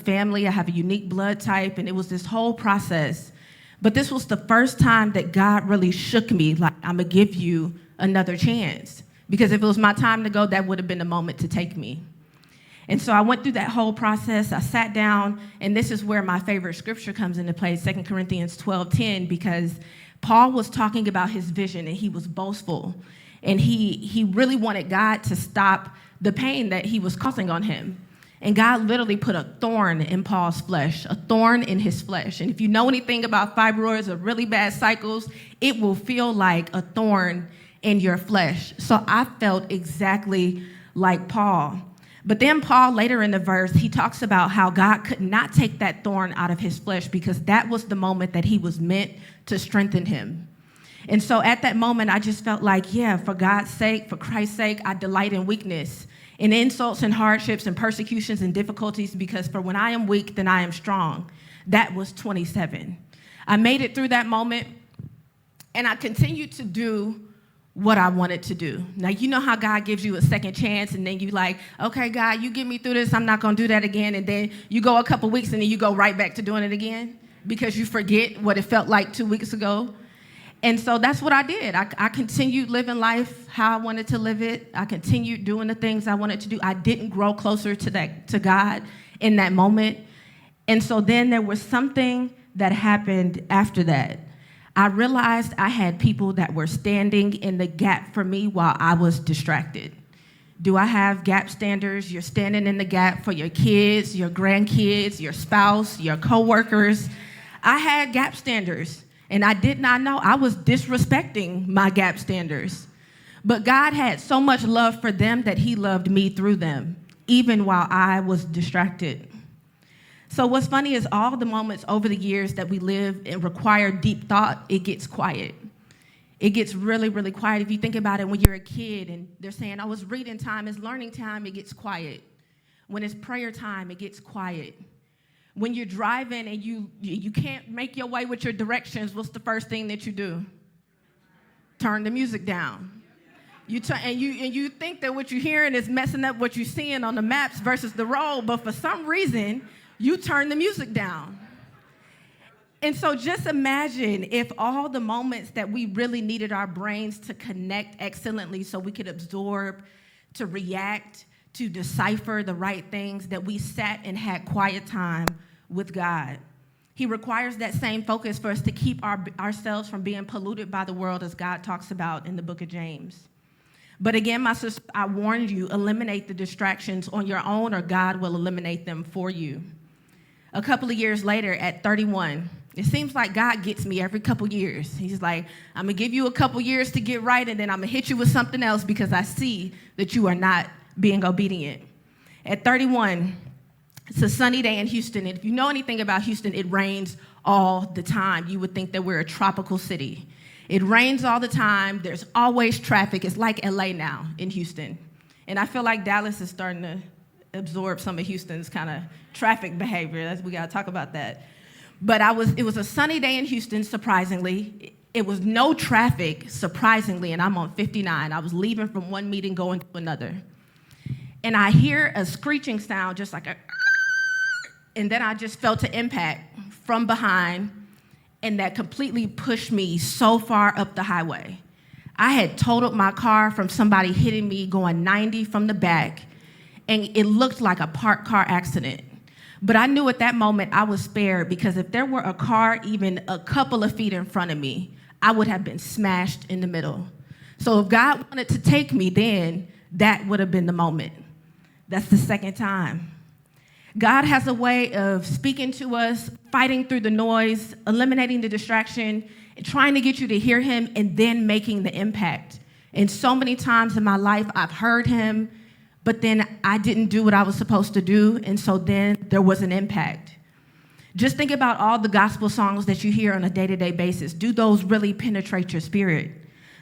family. I have a unique blood type, and it was this whole process. But this was the first time that God really shook me, like, I'm going to give you another chance. Because if it was my time to go, that would have been the moment to take me. And so I went through that whole process. I sat down, and this is where my favorite scripture comes into play, 2 Corinthians 12:10, because Paul was talking about his vision, and he was boastful. And he really wanted God to stop the pain that he was causing on him. And God literally put a thorn in Paul's flesh, a thorn in his flesh. And if you know anything about fibroids or really bad cycles, it will feel like a thorn in your flesh. So I felt exactly like Paul. But then Paul, later in the verse, he talks about how God could not take that thorn out of his flesh because that was the moment that he was meant to strengthen him. And so at that moment, I just felt like, yeah, for God's sake, for Christ's sake, I delight in weakness, in insults and hardships and persecutions and difficulties, because for when I am weak, then I am strong. That was 27. I made it through that moment, and I continued to do what I wanted to do. Now, you know how God gives you a second chance, and then you like, okay, God, you get me through this, I'm not going to do that again, and then you go a couple weeks, and then you go right back to doing it again because you forget what it felt like 2 weeks ago. And so that's what I did. I continued living life how I wanted to live it. I continued doing the things I wanted to do. I didn't grow closer to God in that moment. And so then there was something that happened after that. I realized I had people that were standing in the gap for me while I was distracted. Do I have gap standers? You're standing in the gap for your kids, your grandkids, your spouse, your coworkers. I had gap standers. And I did not know I was disrespecting my gap standers. But God had so much love for them that he loved me through them, even while I was distracted. So what's funny is all the moments over the years that we live and require deep thought, it gets quiet. It gets really, really quiet. If you think about it, when you're a kid and they're saying, oh, it's reading time, it's learning time, it gets quiet. When it's prayer time, it gets quiet. When you're driving and you can't make your way with your directions, what's the first thing that you do? Turn the music down. You think that what you're hearing is messing up what you're seeing on the maps versus the road, but for some reason, you turn the music down. And so just imagine if all the moments that we really needed our brains to connect excellently so we could absorb, to react, to decipher the right things, that we sat and had quiet time with God. He requires that same focus for us to keep ourselves from being polluted by the world, as God talks about in the book of James. But again, my sister, I warned you, eliminate the distractions on your own or God will eliminate them for you. A couple of years later, at 31, it seems like God gets me every couple years. He's like, I'm going to give you a couple years to get right, and then I'm going to hit you with something else because I see that you are not being obedient. At 31, it's a sunny day in Houston, and if you know anything about Houston, it rains all the time. You would think that we're a tropical city. It rains all the time. There's always traffic. It's like LA now in Houston. And I feel like Dallas is starting to absorb some of Houston's kind of traffic behavior. We got to talk about that. But it was a sunny day in Houston, surprisingly. It was no traffic, surprisingly, and I'm on 59. I was leaving from one meeting, going to another. And I hear a screeching sound, just like a, and then I just felt an impact from behind, and that completely pushed me so far up the highway. I had totaled my car from somebody hitting me going 90 from the back, and it looked like a parked car accident. But I knew at that moment I was spared, because if there were a car even a couple of feet in front of me, I would have been smashed in the middle. So if God wanted to take me then, that would have been the moment. That's the second time. God has a way of speaking to us, fighting through the noise, eliminating the distraction, and trying to get you to hear him, and then making the impact. And so many times in my life, I've heard him, but then I didn't do what I was supposed to do, and so then there was an impact. Just think about all the gospel songs that you hear on a day-to-day basis. Do those really penetrate your spirit?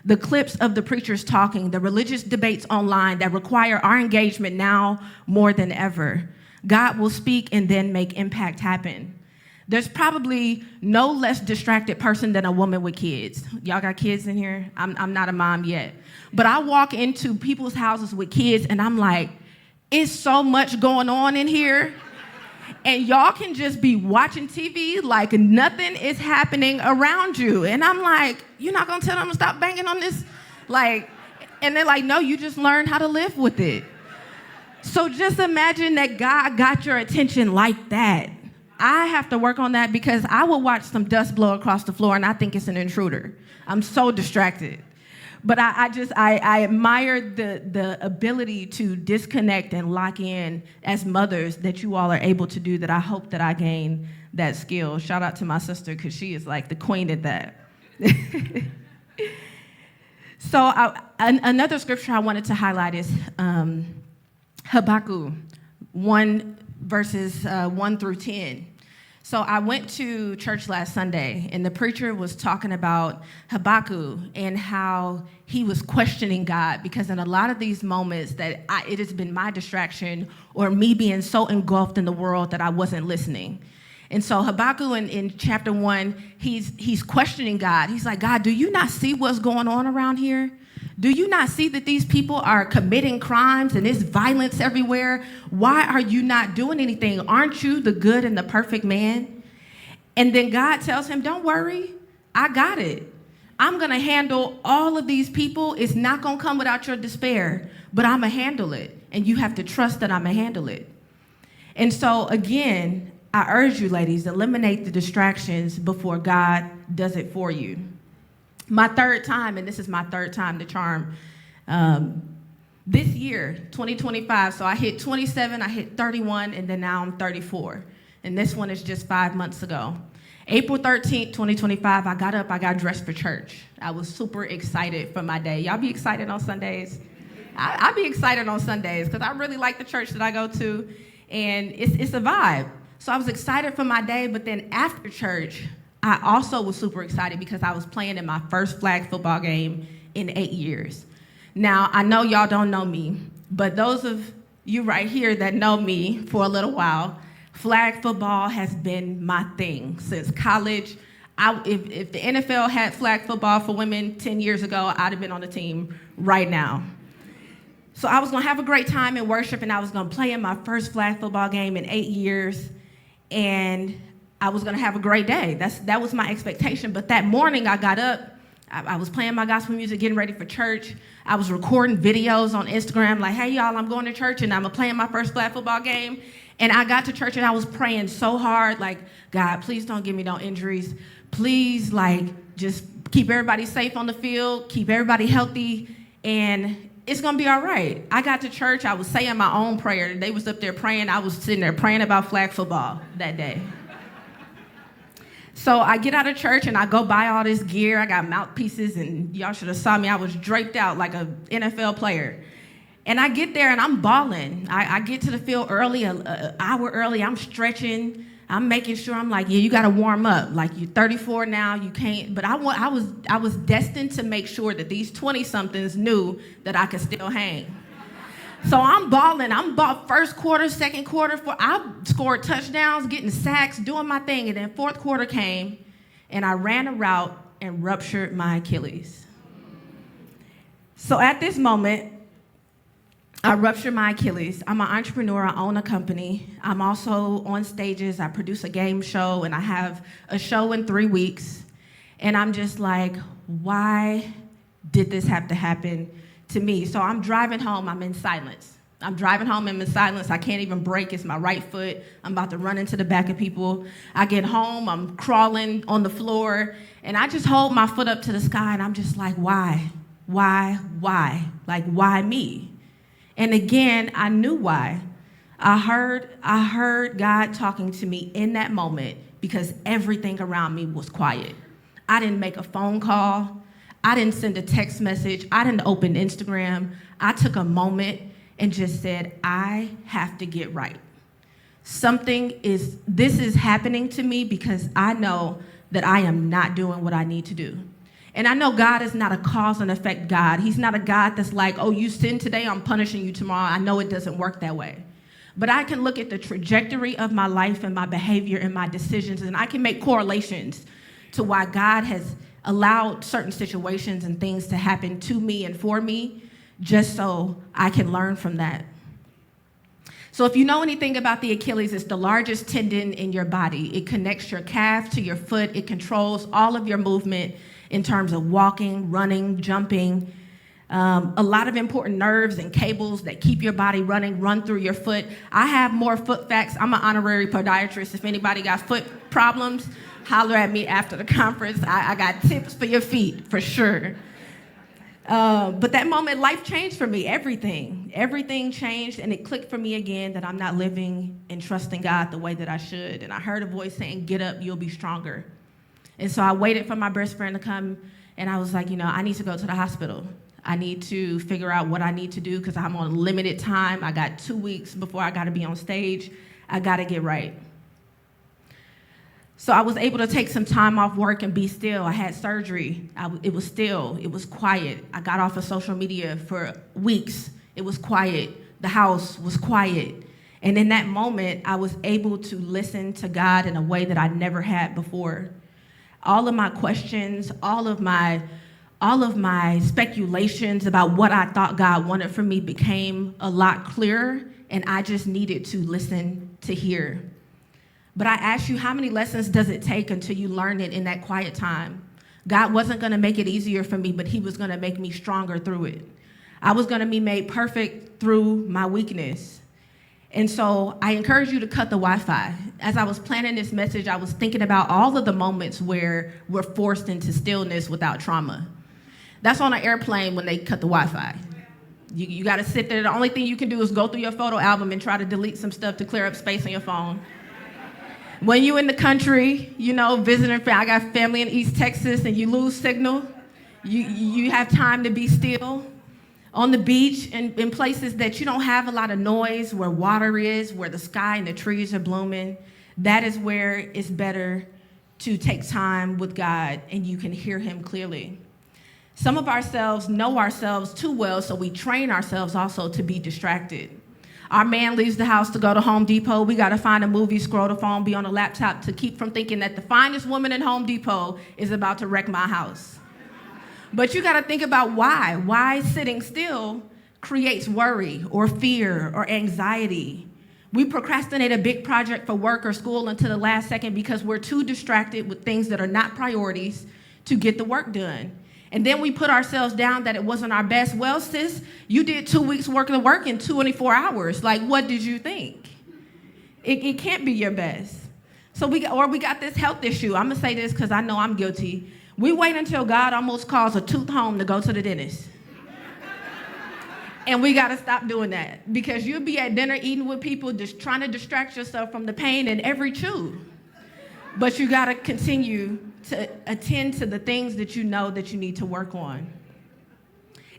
The clips of the preachers talking, the religious debates online that require our engagement now more than ever. God will speak and then make impact happen. There's probably no less distracted person than a woman with kids. Y'all got kids in here? I'm not a mom yet. But I walk into people's houses with kids and I'm like, it's so much going on in here. And y'all can just be watching TV like nothing is happening around you. And I'm like, you're not gonna tell them to stop banging on this? Like, and they're like, no, you just learn how to live with it. So just imagine that God got your attention like that. I have to work on that because I will watch some dust blow across the floor and I think it's an intruder. I'm so distracted. But I admire the ability to disconnect and lock in as mothers that you all are able to do that. I hope that I gain that skill. Shout out to my sister because she is like the queen at that. So another scripture I wanted to highlight is Habakkuk 1 verses 1 through 10. So I went to church last Sunday, and the preacher was talking about Habakkuk and how he was questioning God, because in a lot of these moments that it has been my distraction or me being so engulfed in the world that I wasn't listening. And so Habakkuk in chapter 1, he's questioning God. He's like, God, do you not see what's going on around here? Do you not see that these people are committing crimes and there's violence everywhere? Why are you not doing anything? Aren't you the good and the perfect man? And then God tells him, don't worry, I got it. I'm going to handle all of these people. It's not going to come without your despair, but I'm going to handle it. And you have to trust that I'm going to handle it. And so again, I urge you, ladies, eliminate the distractions before God does it for you. My third time, and this is my third time to charm, this year, 2025, so I hit 27, I hit 31, and then now I'm 34. And this one is just 5 months ago. April 13th, 2025, I got up, I got dressed for church. I was super excited for my day. Y'all be excited on Sundays? I be excited on Sundays because I really like the church that I go to, and it's a vibe. So I was excited for my day, but then after church, I also was super excited because I was playing in my first flag football game in 8 years. Now, I know y'all don't know me, but those of you right here that know me for a little while, flag football has been my thing since college. If the NFL had flag football for women 10 years ago, I'd have been on the team right now. So I was gonna have a great time in worship, and I was gonna play in my first flag football game in 8 years, and I was gonna have a great day. That was my expectation. But that morning I got up, I was playing my gospel music, getting ready for church. I was recording videos on Instagram like, hey y'all, I'm going to church and I'm playing my first flag football game. And I got to church and I was praying so hard, like, God, please don't give me no injuries. Please, like, just keep everybody safe on the field, keep everybody healthy, and it's gonna be all right. I got to church, I was saying my own prayer. They was up there praying, I was sitting there praying about flag football that day. So I get out of church and I go buy all this gear. I got mouthpieces, and y'all should have saw me. I was draped out like an NFL player. And I get there and I'm balling. I get to the field early, an hour early. I'm stretching. I'm making sure. I'm like, yeah, you got to warm up. Like, you're 34 now, you can't. But I was destined to make sure that these 20-somethings knew that I could still hang. So I'm balling. I'm ball first quarter, second quarter. I scored touchdowns, getting sacks, doing my thing. And then fourth quarter came, and I ran a route and ruptured my Achilles. So at this moment, I ruptured my Achilles. I'm an entrepreneur. I own a company. I'm also on stages. I produce a game show, and I have a show in 3 weeks. And I'm just like, why did this have to happen to me? So I'm driving home. I'm in silence. I'm in silence. I can't even brake. It's my right foot. I'm about to run into the back of people. I get home. I'm crawling on the floor. And I just hold my foot up to the sky, and I'm just like, why? Why? Like, why me? And again, I knew why. I heard God talking to me in that moment because everything around me was quiet. I didn't make a phone call. I didn't send a text message. I didn't open Instagram. I took a moment and just said, I have to get right. This is happening to me because I know that I am not doing what I need to do. And I know God is not a cause and effect God. He's not a God that's like, oh, you sin today, I'm punishing you tomorrow. I know it doesn't work that way. But I can look at the trajectory of my life and my behavior and my decisions, and I can make correlations to why God has allowed certain situations and things to happen to me and for me, just so I can learn from that. So if you know anything about the Achilles, it's the largest tendon in your body. It connects your calf to your foot. It controls all of your movement in terms of walking, running, jumping. A lot of important nerves and cables that keep your body running run through your foot. I have more foot facts. I'm an honorary podiatrist. If anybody got foot problems, holler at me after the conference. I got tips for your feet, for sure. But that moment, life changed for me, everything changed, and it clicked for me again that I'm not living and trusting God the way that I should. And I heard a voice saying, get up, you'll be stronger. And so I waited for my best friend to come, and I was like, I need to go to the hospital. I need to figure out what I need to do because I'm on limited time. I got 2 weeks before I got to be on stage. I got to get right. So I was able to take some time off work and be still. I had surgery. It was still. It was quiet. I got off of social media for weeks. It was quiet. The house was quiet. And in that moment, I was able to listen to God in a way that I never had before. All of my questions, all of my speculations about what I thought God wanted from me became a lot clearer, and I just needed to listen to hear. But I asked you, how many lessons does it take until you learn it in that quiet time? God wasn't going to make it easier for me, but he was going to make me stronger through it. I was going to be made perfect through my weakness. And so I encourage you to cut the Wi-Fi. As I was planning this message, I was thinking about all of the moments where we're forced into stillness without trauma. That's on an airplane when they cut the Wi-Fi. You got to sit there. The only thing you can do is go through your photo album and try to delete some stuff to clear up space on your phone. When you in the country, visiting, I got family in East Texas, and you lose signal, you have time to be still. On the beach and in places that you don't have a lot of noise, where water is, where the sky and the trees are blooming, that is where it's better to take time with God and you can hear him clearly. Some of ourselves know ourselves too well, so we train ourselves also to be distracted. Our man leaves the house to go to Home Depot. We got to find a movie, scroll the phone, be on a laptop to keep from thinking that the finest woman in Home Depot is about to wreck my house. But you got to think about why. Why sitting still creates worry or fear or anxiety. We procrastinate a big project for work or school until the last second because we're too distracted with things that are not priorities to get the work done. And then we put ourselves down that it wasn't our best. Well, sis, you did 2 weeks worth of work in 24 hours. Like, what did you think? It can't be your best. So we got this health issue. I'm going to say this because I know I'm guilty. We wait until God almost calls a tooth home to go to the dentist. And we got to stop doing that because you'll be at dinner eating with people just trying to distract yourself from the pain in every chew. But you got to continue to attend to the things that you know that you need to work on.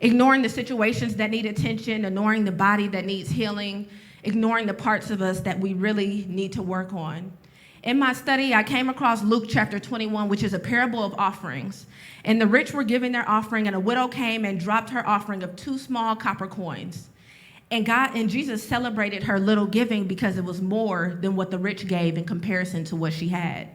Ignoring the situations that need attention, ignoring the body that needs healing, ignoring the parts of us that we really need to work on. In my study, I came across Luke chapter 21, which is a parable of offerings. And the rich were giving their offering, and a widow came and dropped her offering of 2 small copper coins. And Jesus celebrated her little giving because it was more than what the rich gave in comparison to what she had.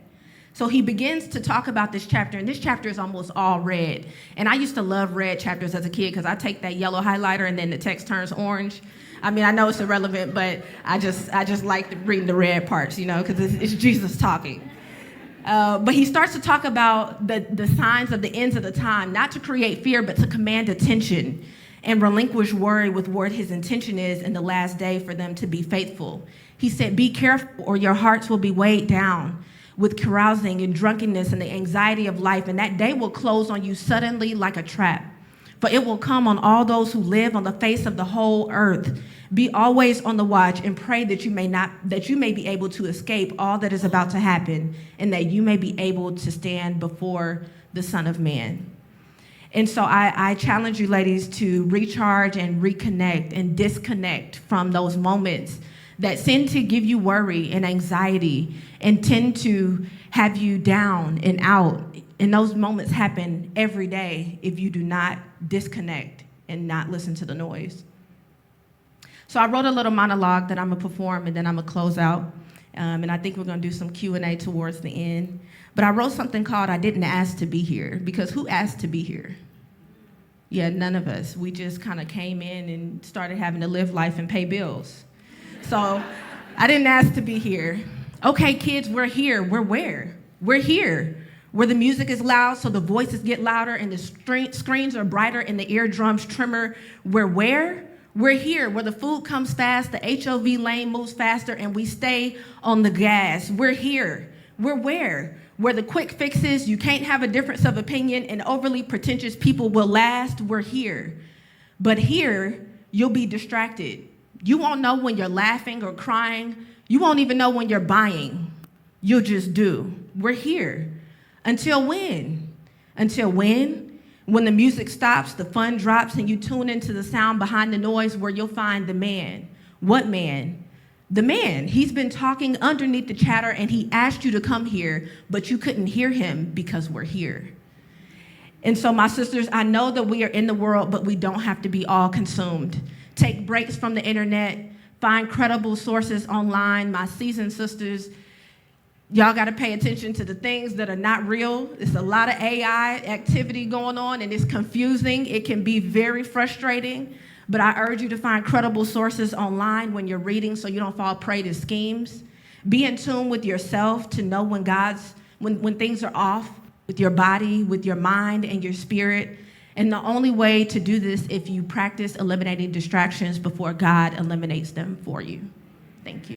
So he begins to talk about this chapter, and this chapter is almost all red. And I used to love red chapters as a kid because I take that yellow highlighter and then the text turns orange. I mean, I know it's irrelevant, but I just like reading the red parts, because it's Jesus talking. But he starts to talk about the signs of the ends of the time, not to create fear, but to command attention and relinquish worry with what his intention is in the last day for them to be faithful. He said, be careful or your hearts will be weighed down with carousing and drunkenness and the anxiety of life, and that day will close on you suddenly like a trap. For it will come on all those who live on the face of the whole earth. Be always on the watch and pray that you may be able to escape all that is about to happen, and that you may be able to stand before the Son of Man. And so I challenge you, ladies, to recharge and reconnect and disconnect from those moments that tend to give you worry and anxiety and tend to have you down and out. And those moments happen every day if you do not disconnect and not listen to the noise. So I wrote a little monologue that I'm going to perform, and then I'm going to close out. And I think we're going to do some Q&A towards the end. But I wrote something called I Didn't Ask to Be Here, because who asked to be here? Yeah, none of us. We just kind of came in and started having to live life and pay bills. So I didn't ask to be here. Okay, kids, we're here. We're where? We're here. Where the music is loud, so the voices get louder and the screens are brighter and the eardrums trimmer. We're where? We're here. Where the food comes fast, the HOV lane moves faster, and we stay on the gas. We're here. We're where? Where the quick fixes, you can't have a difference of opinion, and overly pretentious people will last. We're here. But here, you'll be distracted. You won't know when you're laughing or crying. You won't even know when you're buying. You'll just do. We're here. Until when? Until when? When the music stops, the fun drops, and you tune into the sound behind the noise where you'll find the man. What man? The man. He's been talking underneath the chatter, and he asked you to come here, but you couldn't hear him because we're here. And so, my sisters, I know that we are in the world, but we don't have to be all consumed. Take breaks from the internet. Find credible sources online. My seasoned sisters, y'all got to pay attention to the things that are not real. It's a lot of AI activity going on, and it's confusing. It can be very frustrating, but I urge you to find credible sources online when you're reading so you don't fall prey to schemes. Be in tune with yourself to know when things are off with your body, with your mind, and your spirit. And the only way to do this if you practice eliminating distractions before God eliminates them for you. Thank you.